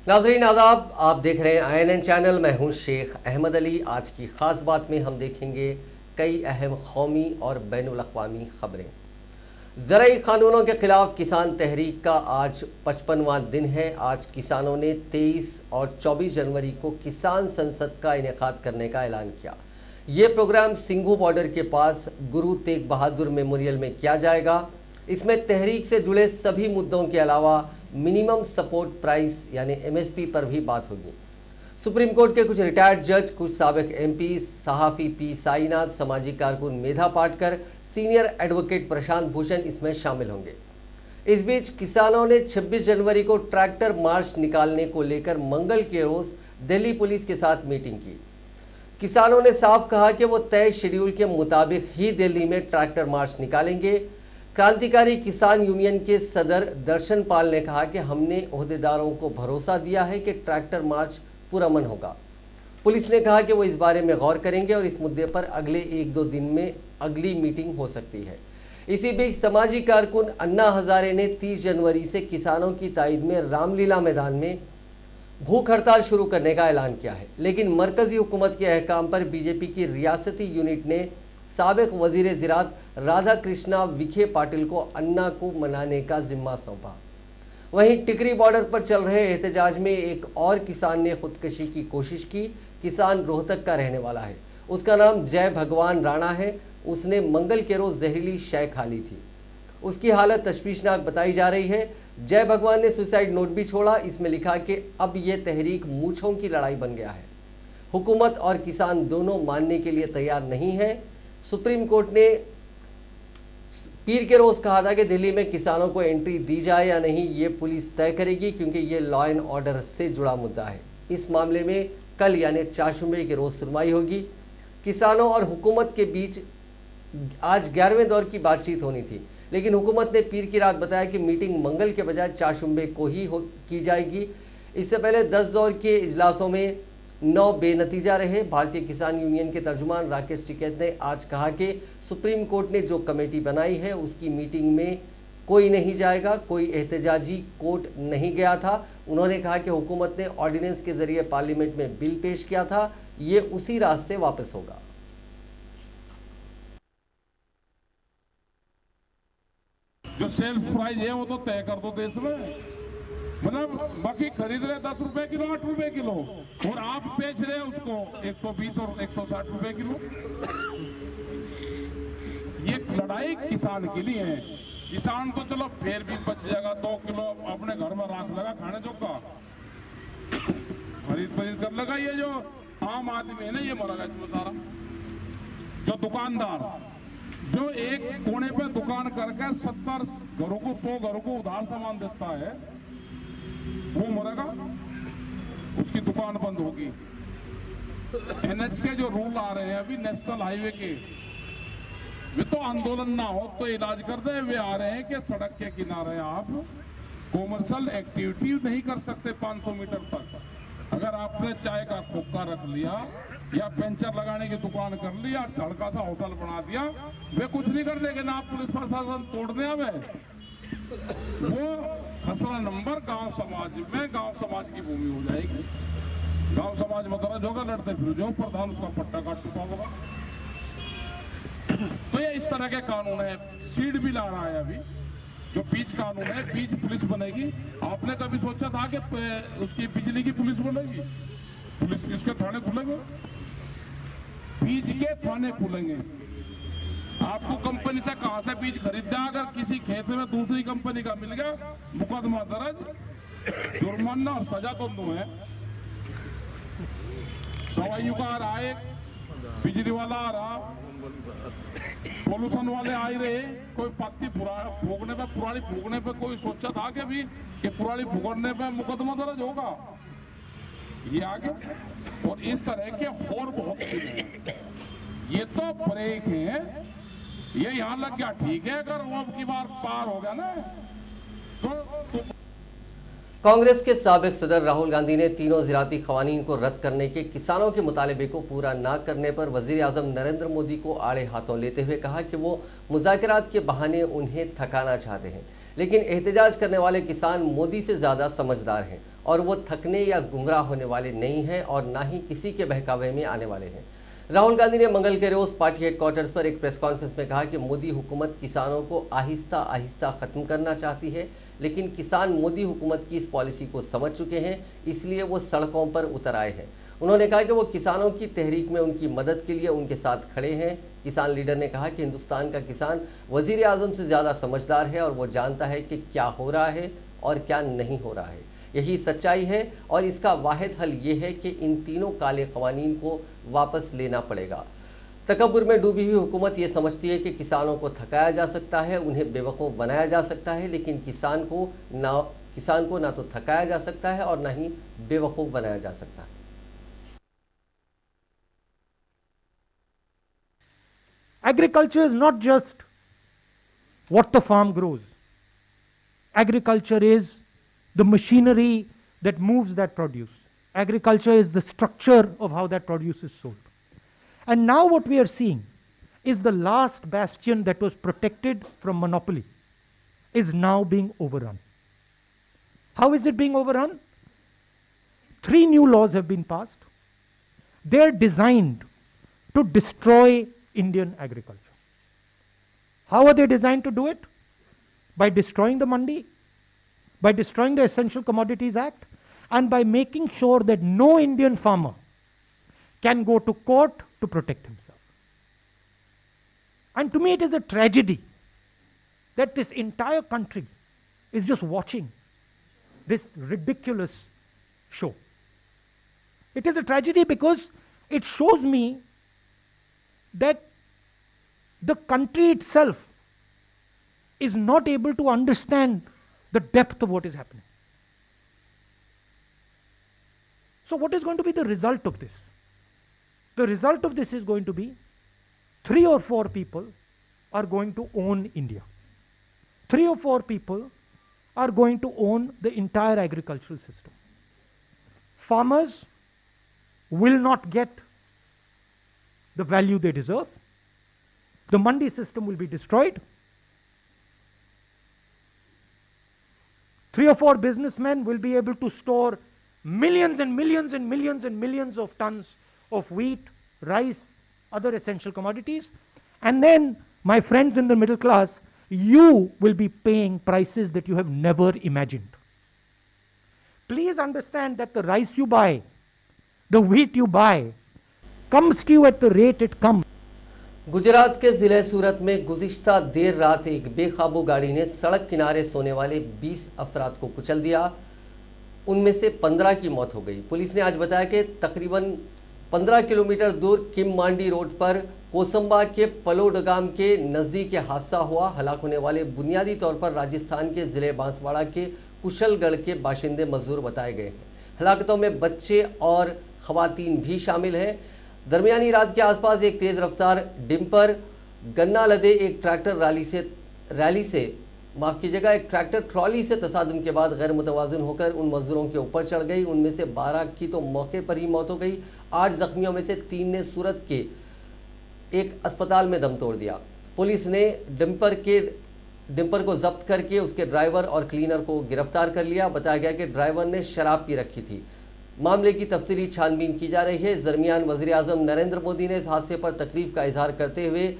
नाज़रीन आदाब, आप देख रहे हैं INN चैनल। मैं हूं शेख अहमद अली। आज की खास बात में हम देखेंगे कई अहम कौमी और बैनुल अक़वामी खबरें। ज़राई कानूनों के खिलाफ किसान तहरीक का आज 55वां दिन है। आज किसानों ने 23 और 24 जनवरी को किसान संसद का इनेकाद करने का ऐलान किया। ये प्रोग्राम सिंघू बॉर्डर के पास गुरु तेग बहादुर मेमोरियल में किया जाएगा। इसमें तहरीक से जुड़े सभी मुद्दों के अलावा मिनिमम सपोर्ट प्राइस यानी MSP पर भी बात होगी। सुप्रीम कोर्ट के कुछ रिटायर्ड जज, कुछ साबिक MP, सहाफ़ी P साईनाथ, सामाजिक कारकुन मेधा पाटकर, सीनियर एडवोकेट प्रशांत भूषण इसमें शामिल होंगे। इस बीच किसानों ने 26 जनवरी को ट्रैक्टर मार्च निकालने को लेकर मंगल के रोज दिल्ली पुलिस के साथ मीटिंग की। किसानों ने साफ कहा कि वो तय शेड्यूल के मुताबिक ही दिल्ली में ट्रैक्टर मार्च निकालेंगे। क्रांतिकारी किसान यूनियन के सदर दर्शन पाल ने कहा कि हमने ओहदेदारों को भरोसा दिया है कि ट्रैक्टर मार्च पुरअमन होगा। पुलिस ने कहा कि वो इस बारे में गौर करेंगे और इस मुद्दे पर अगले 1-2 दिन में अगली मीटिंग हो सकती है। इसी बीच समाजी कारकुन अन्ना हजारे ने 30 जनवरी से किसानों की ताईद में रामलीला मैदान में भूख हड़ताल शुरू करने का ऐलान किया है, लेकिन मरकजी हुकूमत के अहकाम पर बीजेपी की रियासती यूनिट ने साबिक वजीर ज़राअत राधा कृष्णा विखे पाटिल को अन्ना को मनाने का जिम्मा सौंपा। वहीं टिकरी बॉर्डर पर चल रहे एहतजाज में एक और किसान ने खुदकशी की कोशिश की। किसान रोहतक का रहने वाला है। उसका नाम जय भगवान राणा है। उसने मंगल के रोज जहरीली शय खा ली थी। उसकी हालत तशवीशनाक बताई जा रही है। जय भगवान ने सुसाइड नोट भी छोड़ा। इसमें लिखा कि अब यह तहरीक मूंछों की लड़ाई बन गया है। हुकूमत और किसान दोनों मानने के लिए तैयार नहीं है। सुप्रीम कोर्ट ने पीर के रोज कहा था कि दिल्ली में किसानों को एंट्री दी जाए या नहीं, ये पुलिस तय करेगी, क्योंकि ये लॉ एंड ऑर्डर से जुड़ा मुद्दा है। इस मामले में कल यानी चारशंबे के रोज सुनवाई होगी। किसानों और हुकूमत के बीच आज 11वें दौर की बातचीत होनी थी, लेकिन हुकूमत ने पीर की रात बताया कि मीटिंग मंगल के बजाय चारशंबे को ही की जाएगी। इससे पहले 10 दौर के इजलासों में 9 बेनतीजा रहे। भारतीय किसान यूनियन के तर्जुमान राकेश टिकैत ने आज कहा कि सुप्रीम कोर्ट ने जो कमेटी बनाई है उसकी मीटिंग में कोई नहीं जाएगा, कोई एहतजाजी कोर्ट नहीं गया था। उन्होंने कहा कि हुकूमत ने ऑर्डिनेंस के जरिए पार्लियामेंट में बिल पेश किया था, ये उसी रास्ते वापस होगा। जो सेल्स प्राइस है वो तो तय कर दो देश में। मतलब बाकी खरीद रहे 10 रुपए किलो, 8 रुपए किलो, और आप बेच रहे उसको 120 और 160 रुपए किलो। ये लड़ाई किसान के लिए है। किसान तो चलो फिर भी बच जाएगा, 2 किलो अपने घर में राख लगा खाने जो का खरीद कर लगा। ये जो आम आदमी है ना, ये मरेगा इसमें सारा। जो दुकानदार जो एक कोने पे दुकान करके 70 घरों को 100 घरों को उधार सामान देता है, वो मरेगा, उसकी दुकान बंद होगी। NH के जो रूल आ रहे हैं अभी नेशनल हाईवे के, वे तो आंदोलन ना हो तो इलाज कर दे। वे आ रहे हैं कि सड़क के किनारे आप कॉमर्शियल एक्टिविटी नहीं कर सकते 500 मीटर तक। अगर आपने चाय का खोखा रख लिया या पंचर लगाने की दुकान कर ली या हल्का सा होटल बना दिया, वे कुछ नहीं कर देंगे ना। आप पुलिस प्रशासन तोड़ने आवे, वो खसरा नंबर गांव समाज में, गांव समाज की भूमि हो जाएगी। गांव समाज में दर्ज होगा, लड़ते फिर जो प्रधान उसका पट्टा काट चुका होगा। तो ये इस तरह के कानून है। सीड भी ला रहा है अभी, जो बीज कानून है, बीज पुलिस बनेगी। आपने कभी सोचा था कि उसकी बिजली की पुलिस बनेगी? पुलिस किसके थाने खुलेंगे? बीज के थाने खुलेंगे। आपको कंपनी से कहां से बीज खरीदा, अगर किसी खेत में दूसरी कंपनी का मिल गया, मुकदमा दर्ज, जुर्माना और सजा दोनों है। दवाइयों का आ रहा है, बिजली वाला आ रहा, पोल्यूशन वाले आ ही रहे। कोई पत्ती फूकने पे, पुरानी फूकने पे कोई सोचा था कि भी कि पुरानी फूकने पे मुकदमा दर्ज होगा? ये आगे और इस तरह के और बहुत हैं। ये तो ब्रेक है, ये यहां लग गया ठीक है, अगर वो अब की बार पार हो गया ना तो कांग्रेस के साबिक सदर राहुल गांधी ने तीनों ज़राअती क़वानीन को रद्द करने के किसानों के मुतालबे को पूरा न करने पर वज़ीर आज़म नरेंद्र मोदी को आड़े हाथों लेते हुए कहा कि वो मुज़ाकरात के बहाने उन्हें थकाना चाहते हैं, लेकिन एहतजाज करने वाले किसान मोदी से ज़्यादा समझदार हैं और वो थकने या गुमराह होने वाले नहीं हैं और ना ही किसी के बहकावे में आने वाले हैं। राहुल गांधी ने मंगल के रोज पार्टी हेडक्वार्टर्स पर एक प्रेस कॉन्फ्रेंस में कहा कि मोदी हुकूमत किसानों को आहिस्ता आहिस्ता खत्म करना चाहती है, लेकिन किसान मोदी हुकूमत की इस पॉलिसी को समझ चुके हैं, इसलिए वो सड़कों पर उतर आए हैं। उन्होंने कहा कि वो किसानों की तहरीक में उनकी मदद के लिए उनके साथ खड़े हैं। किसान लीडर ने कहा कि हिंदुस्तान का किसान वजीर आजम से ज्यादा समझदार है और वो जानता है कि क्या हो रहा है और क्या नहीं हो रहा है। यही सच्चाई है और इसका वाहिद हल ये है कि इन तीनों काले कवानीन को वापस लेना पड़ेगा। तकब्बुर में डूबी हुई हुकूमत ये समझती है कि किसानों को थकाया जा सकता है, उन्हें बेवकूफ़ बनाया जा सकता है, लेकिन किसान को ना तो थकाया जा सकता है और ना ही बेवकूफ़ बनाया जा सकता है। Agriculture is not just what the farm grows. Agriculture is the machinery that moves that produce. Agriculture is the structure of how that produce is sold. And now what we are seeing is the last bastion that was protected from monopoly is now being overrun. How is it being overrun? 3 new laws have been passed. They are designed to destroy Indian agriculture. How are they designed to do it? By destroying the mandi, by destroying the Essential Commodities Act, and by making sure that no Indian farmer can go to court to protect himself. And to me it is a tragedy that this entire country is just watching this ridiculous show. It is a tragedy because it shows me that the country itself is not able to understand the depth of what is happening. So what is going to be the result of this? The result of this is going to be 3 or 4 people are going to own India. 3 or 4 people are going to own the entire agricultural system. Farmers will not get the value they deserve. The mandi system will be destroyed. 3 or 4 businessmen will be able to store millions and millions and millions and millions of tons of wheat, rice, other essential commodities. And then, my friends in the middle class, you will be paying prices that you have never imagined. Please understand that the rice you buy, the wheat you buy, comes to you at the rate it comes. Gujarat के जिले सूरत में गुज़िश्ता देर रात एक बेकाबू गाड़ी ने सड़क किनारे सोने वाले 20 अफराद को कुचल दिया। उनमें से 15 की मौत हो गई। पुलिस ने आज बताया कि तकरीबन 15 किलोमीटर दूर किम मांडी रोड पर कोसंबा के पलोडगाम के नज़दीक हादसा हुआ। हलाक होने वाले बुनियादी तौर पर राजस्थान के जिले बांसवाड़ा के कुशलगढ़ के बाशिंदे मजदूर बताए गए हैं। हलाकतों में बच्चे और खवातीन भी शामिल हैं। दरमियानी रात के आसपास एक तेज रफ्तार डिम्पर गन्ना लदे एक ट्रैक्टर एक ट्रैक्टर ट्रॉली से तसादुम के बाद गैर मुतवाजिन होकर उन मजदूरों के ऊपर चढ़ गई। उनमें से 12 की तो मौके पर ही मौत हो गई। 8 जख्मियों में से 3 ने सूरत के एक अस्पताल में दम तोड़ दिया। पुलिस ने डिम्पर को जब्त करके उसके ड्राइवर और क्लीनर को गिरफ्तार कर लिया। बताया गया कि ड्राइवर ने शराब पी रखी थी। मामले की तफसीली छानबीन की जा रही है। इस दरमियान वज़ीर आज़म नरेंद्र मोदी ने इस हादसे पर तकलीफ का इजहार करते हुए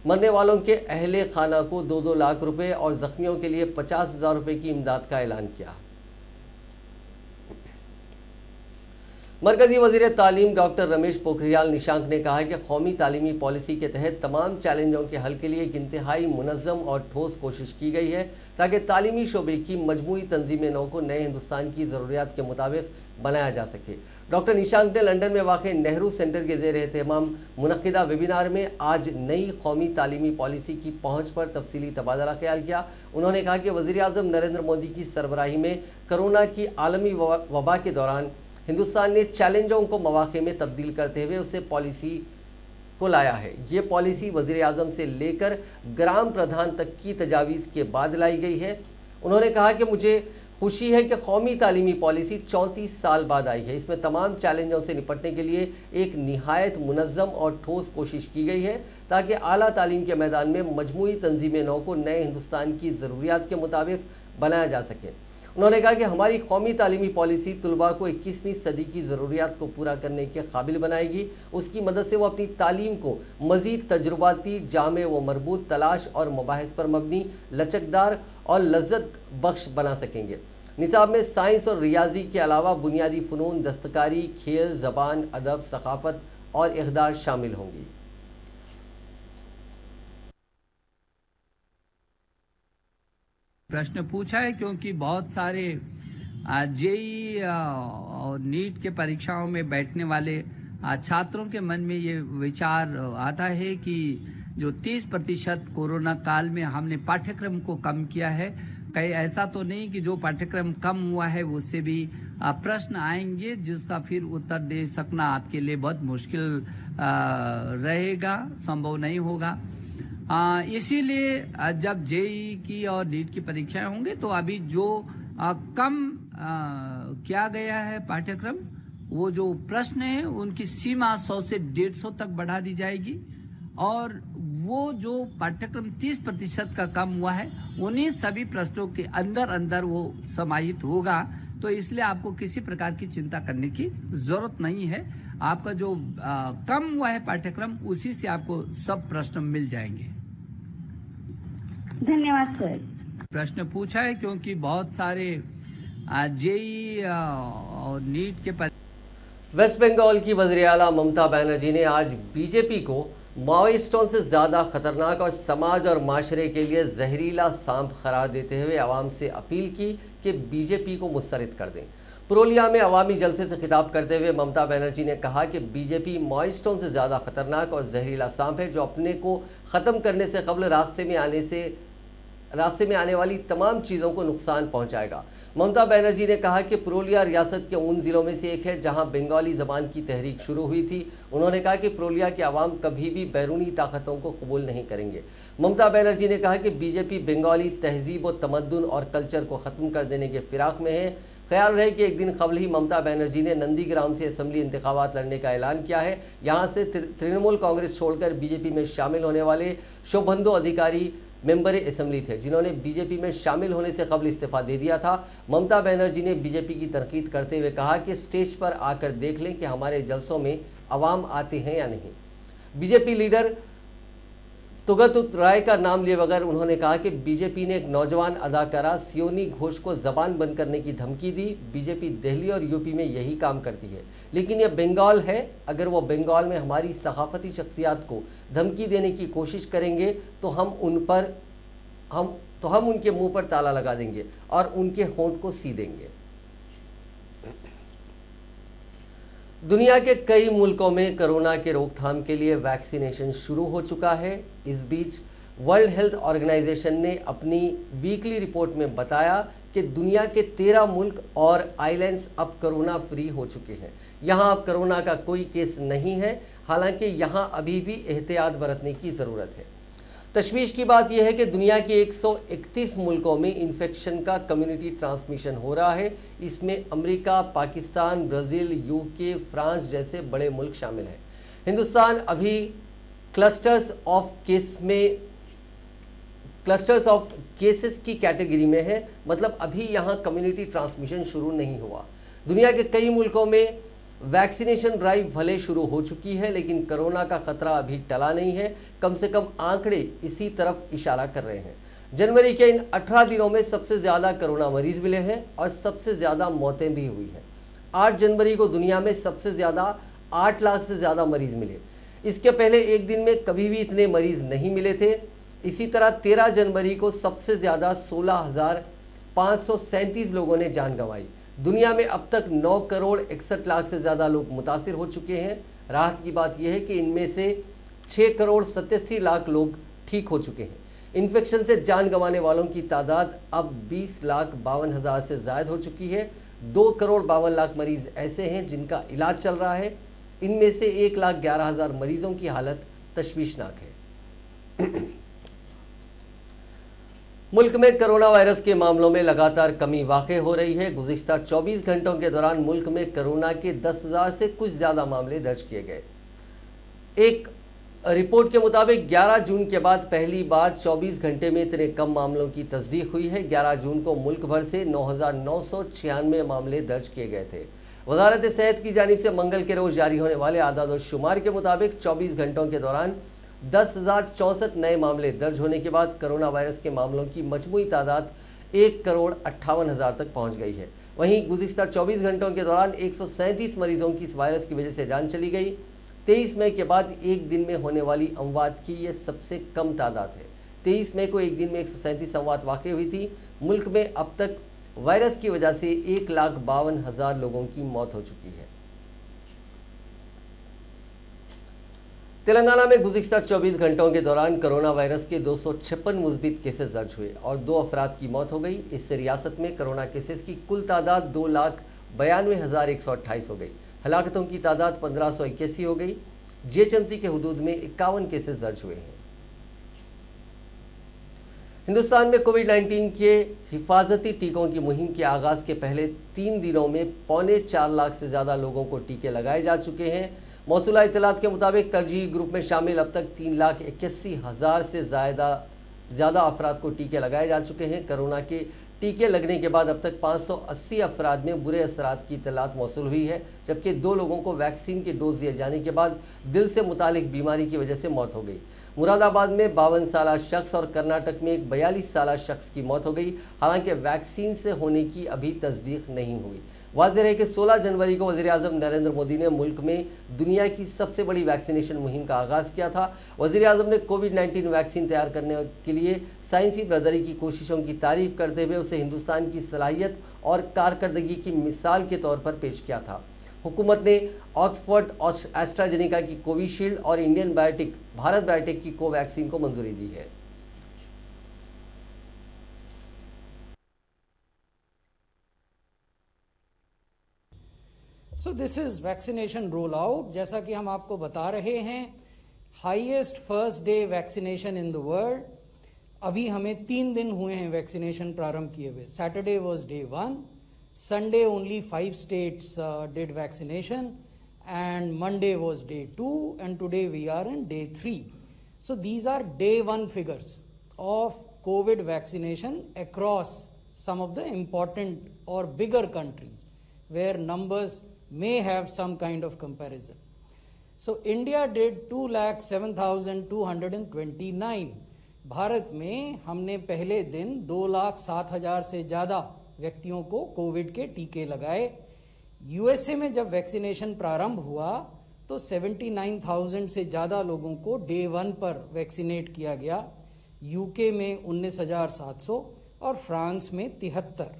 मरने वालों के अहले खाना को 2-2 लाख रुपए और जख्मियों के लिए 50,000 रुपए की इमदाद का ऐलान किया। मरकजी वजीर तालीम डॉक्टर रमेश पोखरियाल निशांक ने कहा कि कौमी तालीमी पॉलिसी के तहत तमाम चैलेंजों के हल के लिए एक इंतहाई मुनज़्ज़म और ठोस कोशिश की गई है ताकि तालीमी शोबे की मजमूई तंजीम नौ को नए हिंदुस्तान की ज़रूरियात के मुताबिक बनाया जा सके। डॉक्टर निशांक ने लंदन में वाक़ नेहरू सेंटर के ज़ेर एहतमाम मुनक़िदा वेबिनार में आज नई कौमी तालीमी पॉलिसी की पहुँच पर तफसीली तबादला ख्याल किया। उन्होंने कहा कि वज़ीर आज़म नरेंद्र मोदी की सरबराही में कोरोना की आलमी वबा के दौरान हिंदुस्तान ने चैलेंजों को मौक़े में तब्दील करते हुए उसे पॉलिसी को लाया है। ये पॉलिसी वज़ीर आज़म से लेकर ग्राम प्रधान तक की तजावीज़ के बाद लाई गई है। उन्होंने कहा कि मुझे खुशी है कि कौमी तालीमी पॉलिसी 34 साल बाद आई है। इसमें तमाम चैलेंजों से निपटने के लिए एक निहायत मुनज़्ज़म और ठोस कोशिश की गई है ताकि आला तालीम के मैदान में मजमूई तंजीम नौ को नए हिंदुस्तान की ज़रूरियात के मुताबिक बनाया जा सके। उन्होंने कहा कि हमारी कौमी तालीमी पॉलिसी तलबा को 21वीं सदी की ज़रूरियात को पूरा करने के काबिल बनाएगी। उसकी मदद से वो अपनी तालीम को मज़ीद तजुर्बाती, जामे व मरबूत, तलाश और मबाहिस पर मबनी, लचकदार और लज्जत बख्श बना सकेंगे। निसाब में साइंस और रियाजी के अलावा बुनियादी फ़नून, दस्तकारी, खेल, ज़बान, अदब, सकाफ़त और इक़दार शामिल होंगी। प्रश्न पूछा है क्योंकि बहुत सारे जेई और नीट के परीक्षाओं में बैठने वाले छात्रों के मन में ये विचार आता है कि जो 30% कोरोना काल में हमने पाठ्यक्रम को कम किया है, कहीं ऐसा तो नहीं कि जो पाठ्यक्रम कम हुआ है उससे भी प्रश्न आएंगे जिसका फिर उत्तर दे सकना आपके लिए बहुत मुश्किल रहेगा, संभव नहीं होगा। इसीलिए जब जेई की और नीट की परीक्षाएं होंगे तो अभी जो कम किया गया है पाठ्यक्रम, वो जो प्रश्न है उनकी सीमा 100 से 150 तक बढ़ा दी जाएगी और वो जो पाठ्यक्रम 30% का कम हुआ है उन्हीं सभी प्रश्नों के अंदर अंदर वो समाहित होगा। तो इसलिए आपको किसी प्रकार की चिंता करने की जरूरत नहीं है। आपका जो कम हुआ है पाठ्यक्रम उसी से आपको सब प्रश्न मिल जाएंगे। धन्यवाद सर। प्रश्न पूछा है क्योंकि बहुत सारे जेई और नीट के वेस्ट बंगाल की वज़ीर आला ममता बनर्जी ने आज बीजेपी को माओइस्टों से ज्यादा खतरनाक और समाज और माशरे के लिए जहरीला सांप करार देते हुए आवाम से अपील की कि बीजेपी को मुस्तरद कर दें। पुरुलिया में अवामी जलसे से खिताब करते हुए ममता बनर्जी ने कहा कि बीजेपी माओइस्टों से ज्यादा खतरनाक और जहरीला सांप है जो अपने को खत्म करने से कबल रास्ते में आने वाली तमाम चीज़ों को नुकसान पहुंचाएगा। ममता बनर्जी ने कहा कि पुरुलिया रियासत के उन ज़िलों में से एक है जहां बंगाली ज़बान की तहरीक शुरू हुई थी। उन्होंने कहा कि पुरुलिया के अवाम कभी भी बैरूनी ताकतों को कबूल नहीं करेंगे। ममता बनर्जी ने कहा कि बीजेपी बंगाली तहजीब व तमद्दुन और कल्चर को ख़त्म कर देने के फिराक में है। ख्याल रहे कि एक दिन कबल ही ममता बनर्जी ने नंदीग्राम से असेंबली इंतखाबात लड़ने का ऐलान किया है। यहां से तृणमूल कांग्रेस छोड़कर बीजेपी में शामिल होने वाले शोभंदो अधिकारी मेंबर असेंबली थे जिन्होंने बीजेपी में शामिल होने से कबल इस्तीफा दे दिया था। ममता बनर्जी ने बीजेपी की तनकीद करते हुए कहा कि स्टेज पर आकर देख लें कि हमारे जलसों में अवाम आते हैं या नहीं। बीजेपी लीडर तुगत राय का नाम लिए बगैर उन्होंने कहा कि बीजेपी ने एक नौजवान अदाकारा सियोनी घोष को जबान बंद करने की धमकी दी। बीजेपी दिल्ली और यूपी में यही काम करती है, लेकिन यह बंगाल है। अगर वो बंगाल में हमारी सकाफती शख्सियात को धमकी देने की कोशिश करेंगे तो हम उनके मुंह पर ताला लगा देंगे और उनके होंठ को सी देंगे। दुनिया के कई मुल्कों में कोरोना के रोकथाम के लिए वैक्सीनेशन शुरू हो चुका है। इस बीच वर्ल्ड हेल्थ ऑर्गेनाइजेशन ने अपनी वीकली रिपोर्ट में बताया कि दुनिया के 13 मुल्क और आइलैंड्स अब कोरोना फ्री हो चुके हैं। यहां अब कोरोना का कोई केस नहीं है, हालांकि यहां अभी भी एहतियात बरतने की जरूरत है। तशवीश की बात यह है कि दुनिया के 131 मुल्कों में इन्फेक्शन का कम्युनिटी ट्रांसमिशन हो रहा है। इसमें America, Pakistan, Brazil, UK, France जैसे बड़े मुल्क शामिल हैं। हिंदुस्तान अभी क्लस्टर्स ऑफ केसेस की कैटेगरी में है, मतलब अभी यहां कम्युनिटी ट्रांसमिशन शुरू नहीं हुआ। दुनिया के कई मुल्कों में वैक्सीनेशन ड्राइव भले शुरू हो चुकी है, लेकिन कोरोना का खतरा अभी टला नहीं है। कम से कम आंकड़े इसी तरफ इशारा कर रहे हैं। जनवरी के इन 18 दिनों में सबसे ज्यादा कोरोना मरीज मिले हैं और सबसे ज्यादा मौतें भी हुई हैं। 8 जनवरी को दुनिया में सबसे ज्यादा 8 लाख से ज्यादा मरीज मिले। इसके पहले एक दिन में कभी भी इतने मरीज नहीं मिले थे। इसी तरह 13 जनवरी को सबसे ज्यादा 16,537 लोगों ने जान गंवाई। दुनिया में अब तक 9 करोड़ 61 लाख से ज्यादा लोग मुतासिर हो चुके हैं। राहत की बात यह है कि इनमें से 6 करोड़ 87 लाख लोग ठीक हो चुके हैं। इन्फेक्शन से जान गंवाने वालों की तादाद अब 20,52,000 से ज्यादा हो चुकी है। 2 करोड़ 52 लाख मरीज ऐसे हैं जिनका इलाज चल रहा है। इनमें से 1,11,000 मरीजों की हालत तशवीशनाक है। मुल्क में कोरोना वायरस के मामलों में लगातार कमी वाक़ई हो रही है। गुज़िश्ता 24 घंटों के दौरान मुल्क में कोरोना के 10,000 से कुछ ज़्यादा मामले दर्ज किए गए। एक रिपोर्ट के मुताबिक 11 जून के बाद पहली बार 24 घंटे में इतने कम मामलों की तस्दीक हुई है। 11 जून को मुल्क भर से 9,996 मामले दर्ज किए गए थे। वजारत सेहत की जानिब से मंगल के रोज जारी होने वाले आदाद और शुमार के मुताबिक 24 घंटों के दौरान 10,064 नए मामले दर्ज होने के बाद कोरोना वायरस के मामलों की मजमूई तादाद 1,58,00,000 तक पहुंच गई है। वहीं गुज़िश्ता 24 घंटों के दौरान 137 मरीजों की इस वायरस की वजह से जान चली गई। 23 मई के बाद एक दिन में होने वाली अमवात की यह सबसे कम तादाद है। 23 मई को एक दिन में 137 अमवात वाक़ई हुई थी। मुल्क में अब तक वायरस की वजह से 1,52,000 लोगों की मौत हो चुकी है। तेलंगाना में गुज़िश्ता 24 घंटों के दौरान कोरोना वायरस के 256 मुस्बित केसेस दर्ज हुए और 2 अफराद की मौत हो गई। इससे रियासत में कोरोना केसेस की कुल तादाद 2,92,128 हो गई। हलाकतों की तादाद 1,581 हो गई। जीएचएमसी के हुदूद में 51 केसेस दर्ज हुए हैं। हिंदुस्तान में कोविड-19 के हिफाजती टीकों की मुहिम के आगाज के पहले 3 दिनों में 4.25 लाख से ज्यादा लोगों को टीके लगाए जा चुके हैं। मौसूला इत्तलात के मुताबिक तरजीही ग्रुप में शामिल अब तक 3,81,000 से ज्यादा अफराद को टीके लगाए जा चुके हैं। कोरोना के टीके लगने के बाद अब तक 580 अफराद में बुरे असरात की इत्तलात मौसूल हुई है, जबकि 2 लोगों को वैक्सीन के डोज दिए जाने के बाद दिल से मुतालिक बीमारी की वजह से मौत हो गई। मुरादाबाद में 52 साल शख्स और कर्नाटक में एक 42 साल शख्स की मौत हो गई। हालांकि वैक्सीन से होने की अभी तस्दीक नहीं हुई। वाज़ेह है कि 16 जनवरी को वज़ीर-ए-आज़म नरेंद्र मोदी ने मुल्क में दुनिया की सबसे बड़ी वैक्सीनेशन मुहिम का आगाज किया था। वज़ीर-ए-आज़म ने कोविड-19 वैक्सीन तैयार करने के लिए साइंसी ब्रदरी की कोशिशों की तारीफ करते हुए उसे हिंदुस्तान की सलाहियत और कारकर्दगी की मिसाल के तौर पर पेश किया था। हुकूमत ने ऑक्सफोर्ड एस्ट्राजेनेका की कोविशील्ड और इंडियन बायोटेक भारत बायोटेक की कोवैक्सीन को मंजूरी दी है। So this is vaccination rollout. जैसा कि हम आपको बता रहे हैं, highest first day vaccination in the world. अभी हमें 3 दिन हुए हैं वैक्सीनेशन प्रारंभ किए हुए। Saturday was day 1, Sunday only 5 states did vaccination, and Monday was day 2, and today we are in day 3. So these are day 1 figures of COVID vaccination across some of the important or bigger countries where numbers may have some kind of comparison. So India did 2,07,229. Bharat में हमने पहले दिन 2,07,000 से ज्यादा व्यक्तियों को Covid के टीके लगाए। यूएसए में जब वैक्सीनेशन प्रारंभ हुआ तो 79,000 से ज्यादा लोगों को डे 1 पर वैक्सीनेट किया गया। यूके में 19,700 और फ्रांस में 73।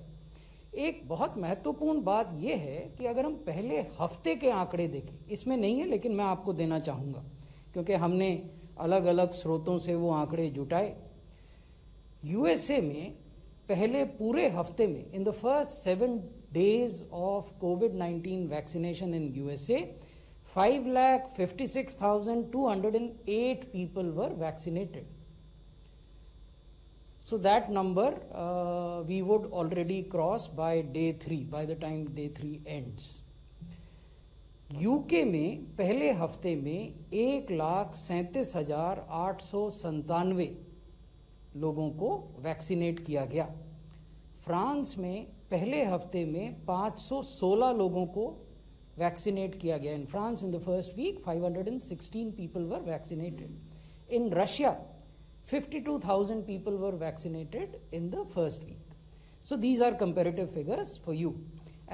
एक बहुत महत्वपूर्ण बात यह है कि अगर हम पहले हफ्ते के आंकड़े देखें, इसमें नहीं है लेकिन मैं आपको देना चाहूंगा क्योंकि हमने अलग अलग स्रोतों से वो आंकड़े जुटाए। यूएसए में पहले पूरे हफ्ते में, इन the first 7 days of covid vaccination in USA, 5,56,208 people were vaccinated. So that number we would already cross by day 3, by the time day 3 ends. UK में पहले हफ्ते में 1,37,897 लोगों को वैक्सीनेट किया गया। फ्रांस में पहले हफ्ते में 516 लोगों को वैक्सीनेट किया गया। In France in the first week 516 people were vaccinated. In Russia 52,000 people were vaccinated in the first week. So these are comparative figures for you,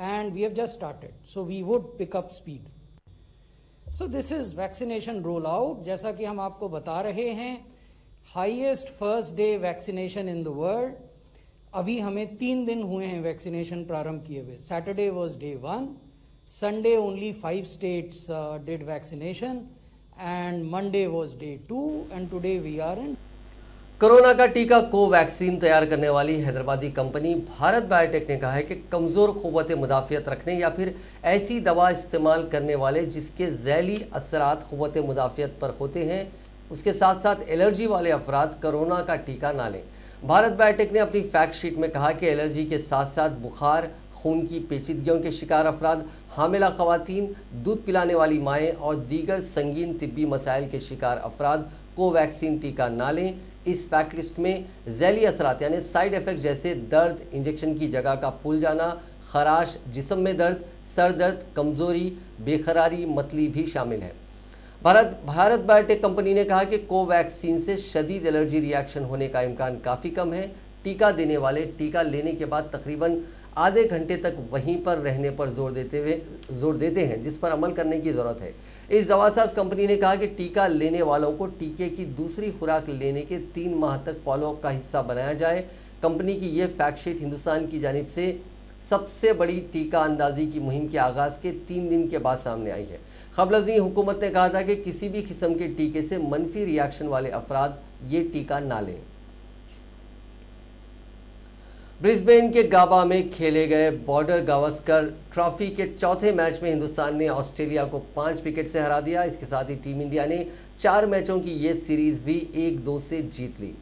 and we have just started, so we would pick up speed. So this is vaccination rollout. जैसा कि हम आपको बता रहे हैं, highest first day vaccination in the world. अभी हमें 3 दिन हुए हैं वैक्सीनेशन प्रारंभ किए हुए। Saturday was day 1, Sunday only 5 states did vaccination, and Monday was day 2, and today we are in। Corona का टीका कोवैक्सीन तैयार करने वाली हैदराबादी कंपनी भारत बायोटेक ने कहा है कि कमजोर क़ुव्वत मुदाफ़ियत रखने या फिर ऐसी दवा इस्तेमाल करने वाले जिसके ज़ैली असरात क़ुव्वत मुदाफ़ियत पर होते हैं, उसके साथ साथ एलर्जी वाले अफराद कोरोना का टीका ना लें। भारत बायोटेक ने अपनी फैक्ट शीट में कहा कि एलर्जी के साथ साथ बुखार, खून की पेचीदगियों के शिकार अफराद, हामिला खवातीन, दूध पिलाने वाली माएँ और दीगर संगीन तिब्बी मसाइल के शिकार अफराद कोवैक्सीन टीका ना लें। इस फैक्ट लिस्ट में जैली असरात यानी साइड इफेक्ट जैसे दर्द, इंजेक्शन की जगह का फूल जाना, खराश, जिस्म में दर्द, सर दर्द, कमजोरी, बेखरारी, मतली भी शामिल है। भारत बायोटेक कंपनी ने कहा कि कोवैक्सीन से शदीद एलर्जी रिएक्शन होने का इम्कान काफ़ी कम है। टीका देने वाले टीका लेने के बाद तकरीबन आधे घंटे तक वहीं पर रहने पर जोर देते हैं, जिस पर अमल करने की ज़रूरत है। इस दवासाज कंपनी ने कहा कि टीका लेने वालों को टीके की दूसरी खुराक लेने के 3 माह तक फॉलोअप का हिस्सा बनाया जाए। कंपनी की यह फैक्ट शीट हिंदुस्तान की जानिब से सबसे बड़ी टीका अंदाजी की मुहिम के आगाज के 3 दिन के बाद सामने आई है। क़ब्ल हुकूमत ने कहा था कि किसी भी किस्म के टीके से मनफी रिएक्शन वाले अफराद ये टीका ना लें। ब्रिस्बेन के गाबा में खेले गए बॉर्डर गावस्कर ट्रॉफी के चौथे मैच में हिंदुस्तान ने ऑस्ट्रेलिया को 5 विकेट से हरा दिया। इसके साथ ही टीम इंडिया ने 4 मैचों की ये सीरीज भी 1-2 से जीत ली।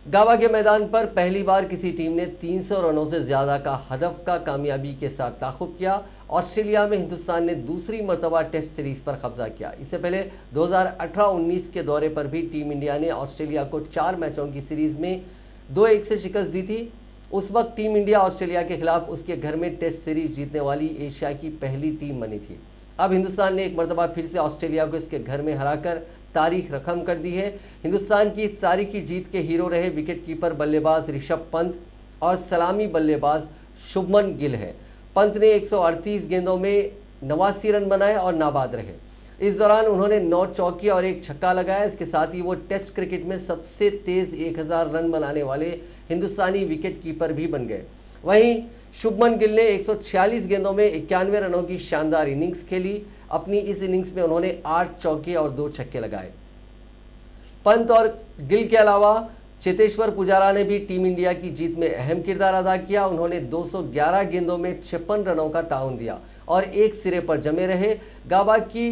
गाबा के मैदान पर पहली बार किसी टीम ने 300 रनों से ज्यादा का हदफ का कामयाबी के साथ ताक़ुब किया। ऑस्ट्रेलिया में हिंदुस्तान ने दूसरी मरतबा टेस्ट सीरीज पर कब्जा किया। इससे पहले 2018-19 के दौरे पर भी टीम इंडिया ने ऑस्ट्रेलिया को 4 मैचों की सीरीज में 2-1 से शिकस्त दी थी। उस वक्त टीम इंडिया ऑस्ट्रेलिया के खिलाफ उसके घर में टेस्ट सीरीज जीतने वाली एशिया की पहली टीम बनी थी। अब हिंदुस्तान ने एक मरतबा फिर से ऑस्ट्रेलिया को इसके घर में हराकर तारीख रकम कर दी है। हिंदुस्तान की इस तारीखी जीत के हीरो रहे विकेटकीपर बल्लेबाज ऋषभ पंत और सलामी बल्लेबाज शुभमन गिल है। पंत ने 138 गेंदों में 89 रन बनाए और नाबाद रहे। इस दौरान उन्होंने 9 चौके और 1 छक्का लगाया। इसके साथ ही वो टेस्ट क्रिकेट में सबसे तेज 1000 रन बनाने वाले हिंदुस्तानी विकेटकीपर भी बन गए। वहीं शुभमन गिल ने 146 गेंदों में 91 रनों की शानदार इनिंग्स खेली। अपनी इस इनिंग्स में उन्होंने 8 चौके और 2 छक्के लगाए। पंत और गिल के अलावा चेतेश्वर पुजारा ने भी टीम इंडिया की जीत में अहम किरदार अदा किया। उन्होंने 211 गेंदों में 56 रनों का ताउन दिया और एक सिरे पर जमे रहे। गाबा की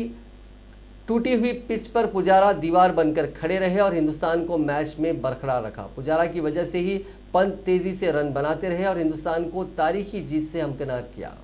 टूटी हुई पिच पर पुजारा दीवार बनकर खड़े रहे और हिंदुस्तान को मैच में बरकरार रखा। पुजारा की वजह से ही पंत तेजी से रन बनाते रहे और हिंदुस्तान को तारीखी जीत से हमकिनार किया।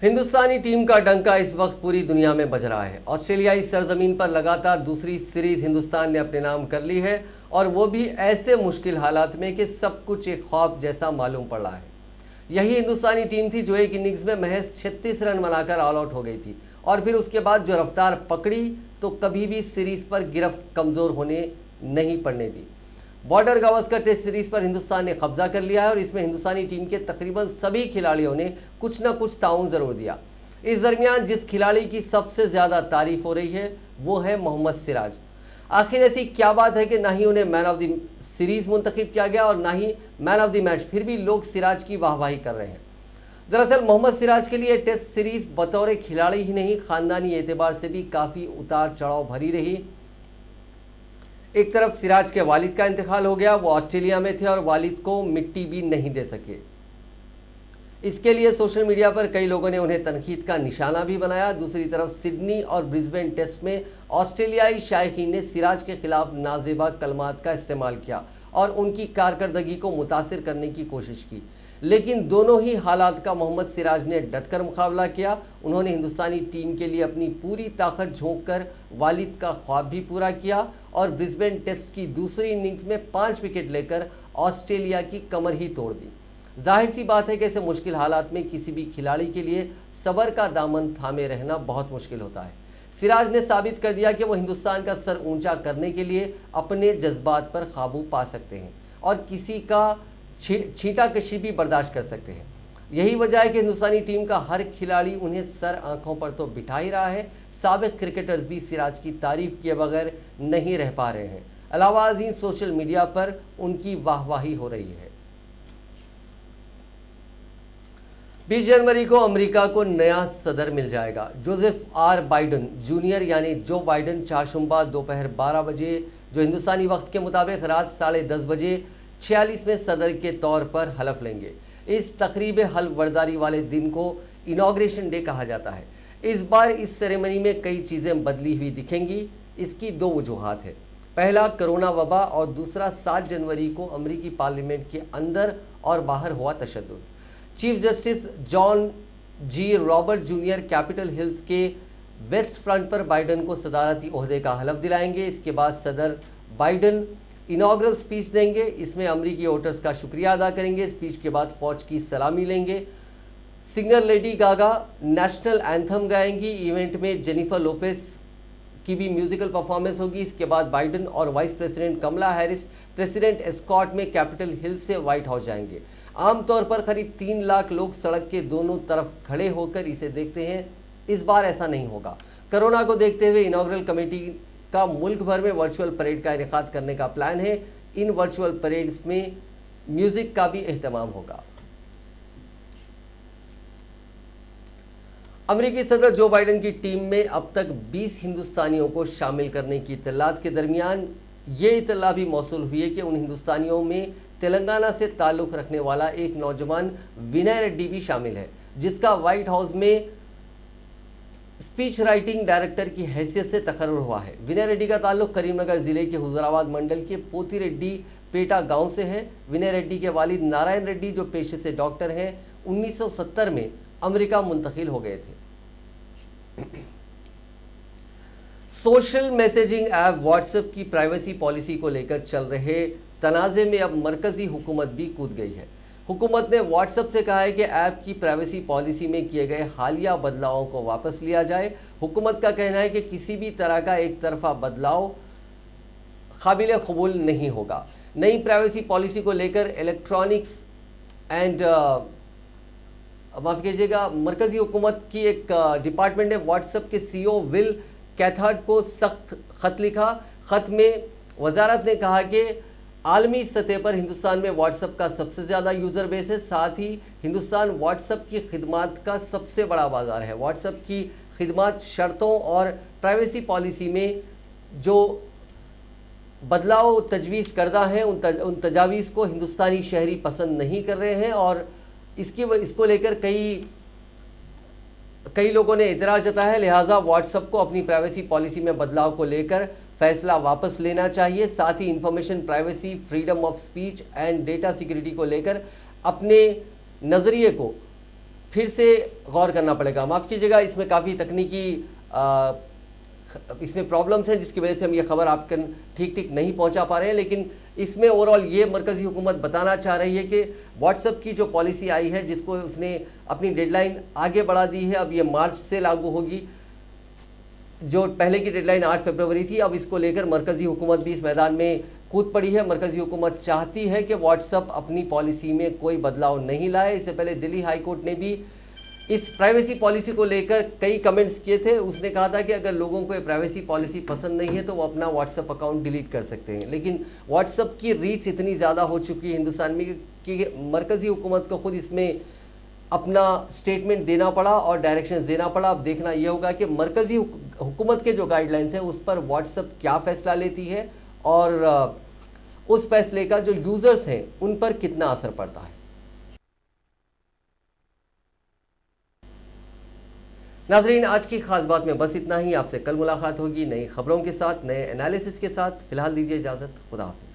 हिंदुस्तानी टीम का डंका इस वक्त पूरी दुनिया में बज रहा है। ऑस्ट्रेलियाई सरजमीन पर लगातार दूसरी सीरीज हिंदुस्तान ने अपने नाम कर ली है और वो भी ऐसे मुश्किल हालात में कि सब कुछ एक ख्वाब जैसा मालूम पड़ रहा है। यही हिंदुस्तानी टीम थी जो एक इनिंग्स में महज 36 रन बनाकर ऑल आउट हो गई थी और फिर उसके बाद जो रफ्तार पकड़ी तो कभी भी सीरीज पर गिरफ्त कमजोर होने नहीं पड़ने दी। बॉर्डर गावस्कर टेस्ट सीरीज पर हिंदुस्तान ने कब्जा कर लिया है और इसमें हिंदुस्तानी टीम के तकरीबन सभी खिलाड़ियों ने कुछ न कुछ ताउन जरूर दिया। इस दरमियान जिस खिलाड़ी की सबसे ज्यादा तारीफ हो रही है वो है मोहम्मद सिराज। आखिर ऐसी क्या बात है कि ना ही उन्हें मैन ऑफ द सीरीज मुंतखब किया गया और ना ही मैन ऑफ द मैच, फिर भी लोग सिराज की वाहवाही कर रहे हैं। दरअसल मोहम्मद सिराज के लिए टेस्ट सीरीज बतौर खिलाड़ी ही नहीं खानदानी एतबार से भी काफी उतार चढ़ाव भरी रही। एक तरफ सिराज के वालिद का इंतकाल हो गया, वो ऑस्ट्रेलिया में थे और वालिद को मिट्टी भी नहीं दे सके। इसके लिए सोशल मीडिया पर कई लोगों ने उन्हें तनकीद का निशाना भी बनाया। दूसरी तरफ सिडनी और ब्रिस्बेन टेस्ट में ऑस्ट्रेलियाई शायकीन ने सिराज के खिलाफ नाजेबा कलमात का इस्तेमाल किया और उनकी कारकर्दगी को मुतासिर करने की कोशिश की, लेकिन दोनों ही हालात का मोहम्मद सिराज ने डटकर मुकाबला किया। उन्होंने हिंदुस्तानी टीम के लिए अपनी पूरी ताकत झोंक कर वालिद का ख्वाब भी पूरा किया और ब्रिस्बेन टेस्ट की दूसरी इनिंग्स में 5 विकेट लेकर ऑस्ट्रेलिया की कमर ही तोड़ दी। जाहिर सी बात है कि ऐसे मुश्किल हालात में किसी भी खिलाड़ी के लिए सब्र का दामन थामे रहना बहुत मुश्किल होता है। सिराज ने साबित कर दिया कि वो हिंदुस्तान का सर ऊंचा करने के लिए अपने जज्बात पर काबू पा सकते हैं और किसी का छींटाकशी भी बर्दाश्त कर सकते हैं। यही वजह है कि हिंदुस्तानी टीम का हर खिलाड़ी उन्हें सर आंखों पर तो बिठा ही रहा है, साबिक क्रिकेटर्स भी सिराज की तारीफ किए बगैर नहीं रह पा रहे हैं। अलावाज़ीन सोशल मीडिया पर उनकी वाहवाही हो रही है। 20 जनवरी को अमेरिका को नया सदर मिल जाएगा। जोसेफ आर बाइडन जूनियर यानी जो बाइडन चाशुम्बा दोपहर 12 बजे जो हिंदुस्तानी वक्त के मुताबिक रात 10:30 बजे 46वें सदर के तौर पर हलफ लेंगे। इस तकरीब हल्फ बर्दारी वाले दिन को इनॉग्रेशन डे कहा जाता है। इस बार इस सेरेमनी में कई चीजें बदली हुई दिखेंगी। इसकी 2 वजूहात है। पहला कोरोना वबा और दूसरा 7 जनवरी को अमेरिकी पार्लियामेंट के अंदर और बाहर हुआ तशद्दुद। चीफ जस्टिस जॉन जी रॉबर्ट जूनियर कैपिटल हिल्स के वेस्ट फ्रंट पर बाइडन को सदारती ओहदे का हलफ दिलाएंगे। इसके बाद सदर बाइडन इनॉग्रल स्पीच देंगे। इसमें अमेरिकी वोटर्स का शुक्रिया अदा करेंगे। स्पीच के बाद फौज की सलामी लेंगे। Singer Lady Gaga national anthem गाएंगी। इवेंट में जेनिफर लोपेज की भी म्यूजिकल परफॉर्मेंस होगी। इसके बाद बाइडन और vice president Kamala Harris president escort में कैपिटल हिल से व्हाइट हाउस जाएंगे। आमतौर पर करीब 3 लाख लोग सड़क के दोनों तरफ खड़े होकर इसे देखते हैं। इस बार ऐसा नहीं होगा। कोरोना को देखते हुए इनॉग्रल कमेटी का मुल्क भर में वर्चुअल परेड का इनेकाद करने का प्लान है। इन वर्चुअल परेड्स में म्यूजिक का भी एहतमाम होगा। अमेरिकी सदर जो बाइडन की टीम में अब तक 20 हिंदुस्तानियों को शामिल करने की इत्तलात के दरमियान ये इत्तला भी मौसूल हुई है कि उन हिंदुस्तानियों में तेलंगाना से ताल्लुक रखने वाला एक नौजवान विनय रेड्डी भी शामिल है, जिसका व्हाइट हाउस में स्पीच राइटिंग डायरेक्टर की हैसियत से तकर्रुर हुआ है। विनय रेड्डी का ताल्लुक करीमनगर जिले के हुजूराबाद मंडल के पोतीरेड्डी पेटा गांव से है। विनय रेड्डी के वालिद नारायण रेड्डी जो पेशे से डॉक्टर हैं 1970 में अमेरिका मुंतकिल हो गए थे। सोशल मैसेजिंग ऐप व्हाट्सएप की प्राइवेसी पॉलिसी को लेकर चल रहे तनाज़े में अब मरकजी हुकूमत भी कूद गई है। हुकूमत ने व्हाट्सएप से कहा है कि ऐप की प्राइवेसी पॉलिसी में किए गए हालिया बदलावों को वापस लिया जाए। हुकूमत का कहना है कि किसी भी तरह का एक तरफा बदलाव काबिल कबूल नहीं होगा। नई प्राइवेसी पॉलिसी को लेकर इलेक्ट्रॉनिक्स एंड माफ कीजिएगा मरकजी हुकूमत की एक डिपार्टमेंट ने व्हाट्सएप के सीईओ विल कैथर्ड को सख्त खत लिखा। खत में वजारत ने कहा कि आलमी सतह पर हिंदुस्तान में व्हाट्सएप का सबसे ज्यादा यूजर बेस है। साथ ही हिंदुस्तान व्हाट्सएप की खिदमात का सबसे बड़ा बाजार है। व्हाट्सएप की खिदमात शर्तों और प्राइवेसी पॉलिसी में जो बदलाव तजवीज़ करदा है उन तजावीज़ को हिंदुस्तानी शहरी पसंद नहीं कर रहे हैं और इसको लेकर कई लोगों ने इतराज जताया है। लिहाजा व्हाट्सएप को अपनी प्राइवेसी पॉलिसी में बदलाव को लेकर फैसला वापस लेना चाहिए। साथ ही information privacy, freedom of speech and data security को लेकर अपने नजरिए को फिर से गौर करना पड़ेगा। माफ कीजिएगा, इसमें काफ़ी तकनीकी इसमें प्रॉब्लम्स हैं जिसकी वजह से हम ये खबर आपके ठीक नहीं पहुंचा पा रहे हैं, लेकिन इसमें ओवरऑल ये मरकजी हुकूमत बताना चाह रही है कि व्हाट्सएप की जो पॉलिसी आई है जिसको उसने अपनी डेडलाइन आगे बढ़ा दी है, अब ये मार्च से लागू होगी। जो पहले की डेडलाइन 8 फरवरी थी, अब इसको लेकर मरकजी हुकूमत भी इस मैदान में कूद पड़ी है। मरकजी हुकूमत चाहती है कि व्हाट्सएप अपनी पॉलिसी में कोई बदलाव नहीं लाए। इससे पहले दिल्ली हाई कोर्ट ने भी इस प्राइवेसी पॉलिसी को लेकर कई कमेंट्स किए थे। उसने कहा था कि अगर लोगों को ये प्राइवेसी पॉलिसी पसंद नहीं है तो वो अपना व्हाट्सएप अकाउंट डिलीट कर सकते हैं, लेकिन व्हाट्सएप की रीच इतनी ज़्यादा हो चुकी है हिंदुस्तान में कि मरकजी हुकूमत को खुद इसमें अपना स्टेटमेंट देना पड़ा और डायरेक्शन देना पड़ा। अब देखना यह होगा कि मरकजी हुकूमत के जो गाइडलाइंस हैं उस पर व्हाट्सएप क्या फैसला लेती है और उस फैसले का जो यूजर्स हैं उन पर कितना असर पड़ता है। नाज़रीन, आज की खास बात में बस इतना ही। आपसे कल मुलाकात होगी नई खबरों के साथ, नए एनालिसिस के साथ। फिलहाल दीजिए इजाजत। खुदा हाफिज़।